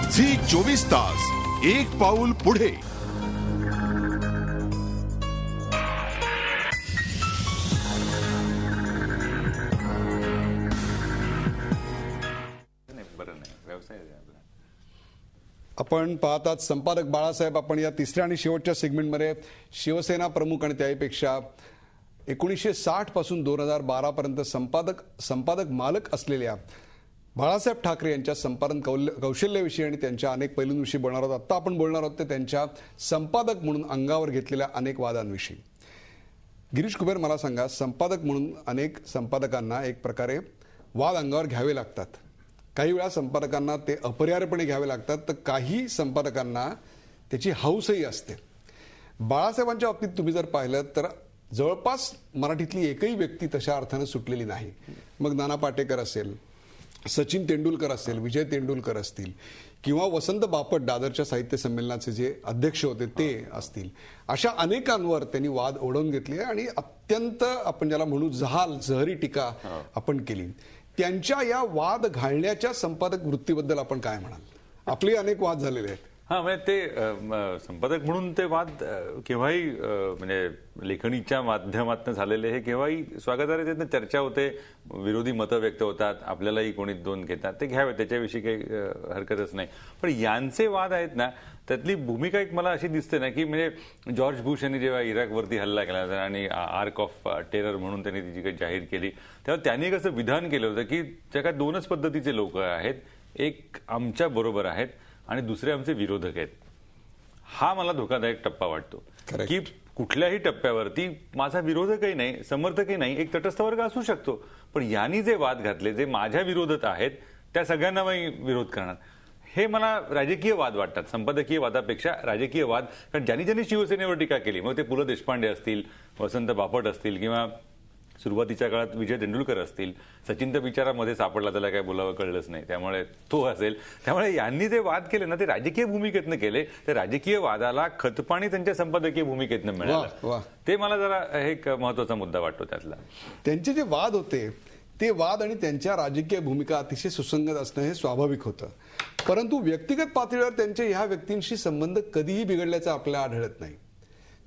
झी24 तास एक पाऊल पुढे. आपण पाहतात संपादक बाळासाहेब. आपण या तिसऱ्या आणि शेवटच्या सेगमेंटमध्ये शिवसेना प्रमुख आणि त्याहीपेक्षा 1960 पासून 2012 पर्यंत संपादक मालक असलेल्या बाळासाहेब ठाकरे यांच्या संपादन कौशल्याविषयी आणि त्यांच्या अनेक पैलूंविषयी बोलणार आहोत. आता आपण बोलणार आहोत ते त्यांच्या संपादक म्हणून अंगावर घेतलेल्या अनेक वादांविषयी. गिरीश कुबेर, मला सांगा, संपादक म्हणून अनेक संपादकांना एक प्रकारे वाद अंगावर घ्यावे लागतात. काही वेळा संपादकांना ते अपरिहार्यपणे घ्यावे लागतात, तर काही संपादकांना त्याची हौसही असते. बाळासाहेबांच्या बाबतीत तुम्ही जर पाहिलं तर जवळपास मराठीतली एकही व्यक्ती तशा अर्थानं सुटलेली नाही. मग नाना पाटेकर असेल, सचिन तेंडुलकर असेल, विजय तेंडुलकर असतील, किंवा वसंत बापट दादरच्या साहित्य संमेलनाचे जे अध्यक्ष होते ते असतील, अशा अनेकांवर त्यांनी वाद ओढवून घेतले आणि अत्यंत आपण ज्याला म्हणू जहरी टीका आपण केली. त्यांच्या या वाद घालण्याच्या संपादक वृत्तीबद्दल आपण काय म्हणाल? आपले अनेक वाद झालेले आहेत. म्हणजे ते संपादक म्हणून ते वाद केव्हाही म्हणजे लेखणीच्या माध्यमातून झालेले हे केव्हाही स्वागतार्ह. चर्चा होते, विरोधी मतं व्यक्त होतात, आपल्यालाही कोणी दोन घेतात, ते घ्यावे, त्याच्याविषयी काही हरकतच नाही. पण यांचे वाद आहेत ना, त्यातली भूमिका एक मला अशी दिसते ना की म्हणजे जॉर्ज बुश यांनी जेव्हा इराकवरती हल्ला केला आणि आर्क ऑफ टेरर म्हणून त्यांनी तिची काही जाहीर केली, तेव्हा त्यांनी एक असं विधान केलं होतं की जगात दोनच पद्धतीचे लोक आहेत, एक आमच्या बरोबर आहेत आणि दुसरे आमचे विरोधक आहेत. हा मला धोकादायक टप्पा वाटतो की कुठल्याही टप्प्यावरती माझा विरोधकही नाही, समर्थकही नाही, एक तटस्थ वर्ग असू शकतो, पण यांनी जे वाद घातले, जे माझ्या विरोधात आहेत, त्या सगळ्यांना मी विरोध करणार. हे मला राजकीय वाद वाटतात, संपादकीय वादापेक्षा राजकीय वाद. कारण ज्यांनी शिवसेनेवर टीका केली, मग ते पु ल देशपांडे असतील, वसंत बापट असतील, किंवा सुरुवातीच्या काळात विजय तेंडुलकर असतील, सचिन तर बिचारामध्ये सापडला, त्याला काय बोलावं कळलंच नाही, त्यामुळे तो असेल. त्यामुळे यांनी जे वाद केले ना ते राजकीय भूमिकेतनं केले. ते राजकीय वादाला खतपाणी त्यांच्या संपादकीय भूमिकेतनं मिळालं. ते मला जरा एक महत्वाचा मुद्दा वाटतो त्यातला. त्यांचे जे वाद होते ते वाद आणि त्यांच्या राजकीय भूमिका अतिशय सुसंगत असणं हे स्वाभाविक होतं. परंतु व्यक्तिगत पातळीवर त्यांचे ह्या व्यक्तींशी संबंध कधीही बिघडल्याचं आपल्याला आढळत नाही.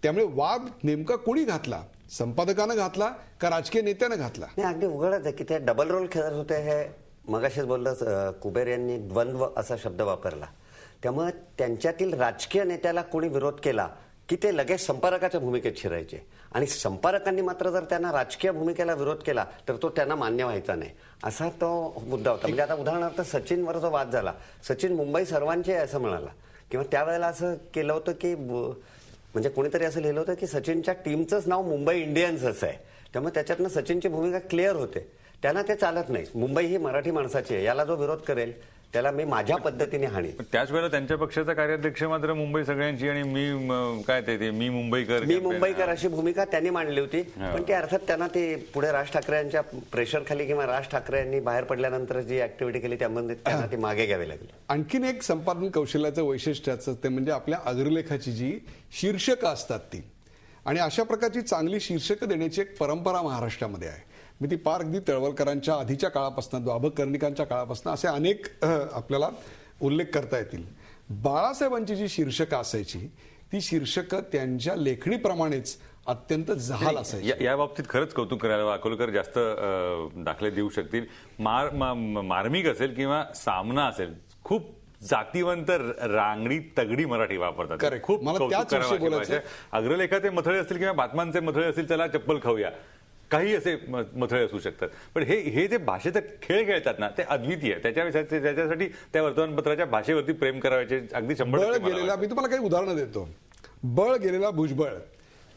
त्यामुळे वाद नेमका कोणी घातला? संपादकानं घातला का राजकीय नेत्यानं घातला? नाही, अगदी उघडच आहे की ते डबल रोल खेळत होते. हे मगाशीच बोललं, कुबेर यांनी द्वंद्व असा शब्द वापरला. त्यामुळे त्यांच्यातील राजकीय नेत्याला कोणी विरोध केला की ते लगेच संपादकाच्या भूमिकेत शिरायचे, आणि संपादकांनी मात्र जर त्यांना राजकीय भूमिकेला विरोध केला तर तो त्यांना मान्य व्हायचा नाही, असा तो मुद्दा होता. म्हणजे आता उदाहरणार्थ सचिनवर जो वाद झाला, सचिन मुंबई सर्वांची आहे असं म्हणाला, किंवा त्यावेळेला असं केलं होतं की म्हणजे कोणीतरी असं लिहिलं होतं की सचिनच्या टीमचंच नाव मुंबई इंडियन्स असं आहे. त्यामुळे त्याच्यातनं सचिनची भूमिका क्लिअर होते. त्यांना ते चालत नाही. मुंबई ही मराठी माणसाची आहे, याला जो विरोध करेल त्याला मी माझ्या पद्धतीने हाणी. त्याच वेळेला त्यांच्या पक्षाचा कार्याध्यक्ष मात्र मुंबई सगळ्यांची आणि मी काय ते मी मुंबईकर अशी भूमिका त्यांनी मांडली होती. पण ते अर्थात त्यांना ते पुढे राज ठाकरेंच्या प्रेशर खाली किंवा राज ठाकरे यांनी बाहेर पडल्यानंतर जी ऍक्टिव्हिटी केली त्यामध्ये त्यांना ती मागे घ्यावी लागली. आणखीन एक संपादन कौशल्याचं वैशिष्ट्याचं ते म्हणजे आपल्या अग्रलेखाची जी शीर्षकं असतात ती, आणि अशा प्रकारची चांगली शीर्षकं देण्याची एक परंपरा महाराष्ट्रामध्ये आहे. मी ती पार अगदी तळवलकरांच्या आधीच्या काळापासून, द्वाभक कर्णिकांच्या काळापासून असे अनेक आपल्याला उल्लेख करता येतील. बाळासाहेबांची जी शीर्षकं असायची ती शीर्षकं त्यांच्या लेखणीप्रमाणेच अत्यंत जहाल असायची. या बाबतीत खरंच कौतुक करायला अकोलकर जास्त दाखले देऊ शकतील. मार्मिक असेल किंवा सामना असेल, खूप जातीवंत रांगडी तगडी मराठी वापरतात. खूप अग्रलेखाचे मथळे असतील किंवा बातम्यांचे मथळे असतील, त्याला चप्पल खाऊया, काही असे मथळे असू शकतात. पण हे जे भाषेचा खेळ खेळतात ना ते अद्वितीय. त्याच्यासाठी त्या वर्तमानपत्राच्या भाषेवरती प्रेम करायचे अगदी 100% गेलेला. मी तुम्हाला काही उदाहरणं देतो. बळ गेलेला भुजबळ,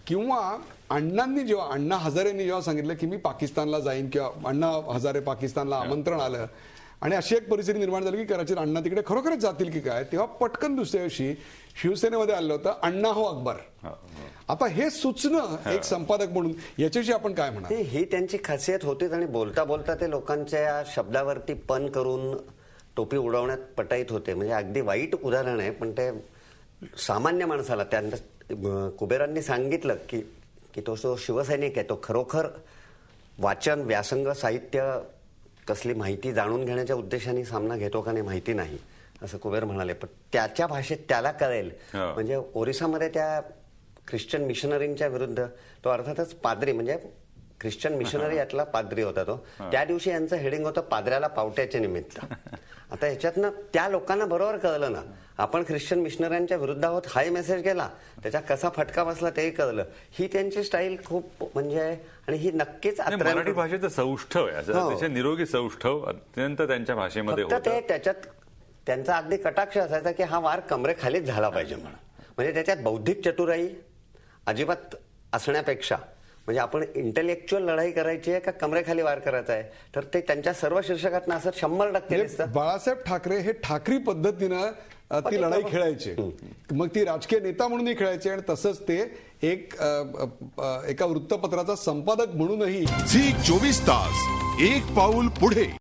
किंवा अण्णा हजारेंनी जेव्हा सांगितलं की मी पाकिस्तानला जाईन, किंवा अण्णा हजारे पाकिस्तानला आमंत्रण आलं आणि अशी एक परिस्थिती निर्माण झाली की कदाचित अण्णा तिकडे खरोखरच जातील की काय, तेव्हा पटकन दुसऱ्या दिवशी शिवसेनेमध्ये आलं होतं अण्णा हो अकबर. आता हे सुचणं एक संपादक म्हणून याच्याशी आपण काय म्हणा? ही त्यांची खासियत होतीच, आणि बोलता बोलता ते लोकांच्या शब्दावरती पण करून टोपी उडवण्यात पटाईत होते. म्हणजे अगदी वाईट उदाहरण आहे, पण ते सामान्य माणसाला, त्यांना कुबेरांनी सांगितलं की तो शिवसैनिक आहे, तो खरोखर वाचन, व्यासंग, साहित्य, कसली माहिती जाणून घेण्याच्या उद्देशाने सामना घेतो का नाही माहिती नाही. असं कुबेर म्हणाले, पण त्याच्या भाषेत त्याला कळेल. हो. म्हणजे ओरिसामध्ये त्या ख्रिश्चन मिशनरींच्या विरुद्ध तो अर्थातच पाद्री म्हणजे ख्रिश्चन मिशनरी यातला पाद्री होता तो. त्या दिवशी यांचं हेडिंग होतं पाद्र्याला पावट्याचे निमित्त. आता ह्याच्यातनं त्या लोकांना बरोबर कळलं ना, आपण ख्रिश्चन मिशनऱ्यांच्या विरुद्ध आहोत हाही मेसेज गेला, त्याचा कसा फटका बसला तेही कळलं. ही त्यांची स्टाईल खूप म्हणजे, आणि ही नक्कीच मराठी भाषेचं सौष्ठव आहे, असं अतिशय निरोगी सौष्ठव अत्यंत त्यांच्या भाषेमध्ये फक्त ते होतं. त्याच्यात त्यांचा अगदी कटाक्ष असायचा की हा वार कमरेखालीच झाला पाहिजे म्हणून. म्हणजे त्याच्यात बौद्धिक चतुराई अजिबात असण्यापेक्षा म्हणजे आपण इंटेलेक्च्युअल लढाई करायची आहे का कमरेखाली वार करायचा आहे, तर ते त्यांच्या सर्व शीर्षकातनं असं 100% दिसतं. बाळासाहेब ठाकरे हे ठाकरी पद्धतीनं ती लढाई खेळायचे, मग ती राजकीय नेता म्हणूनही खेळायचे आणि तसंच ते एका वृत्तपत्राचा संपादक म्हणूनही. झी 24 तास एक पाऊल पुढे.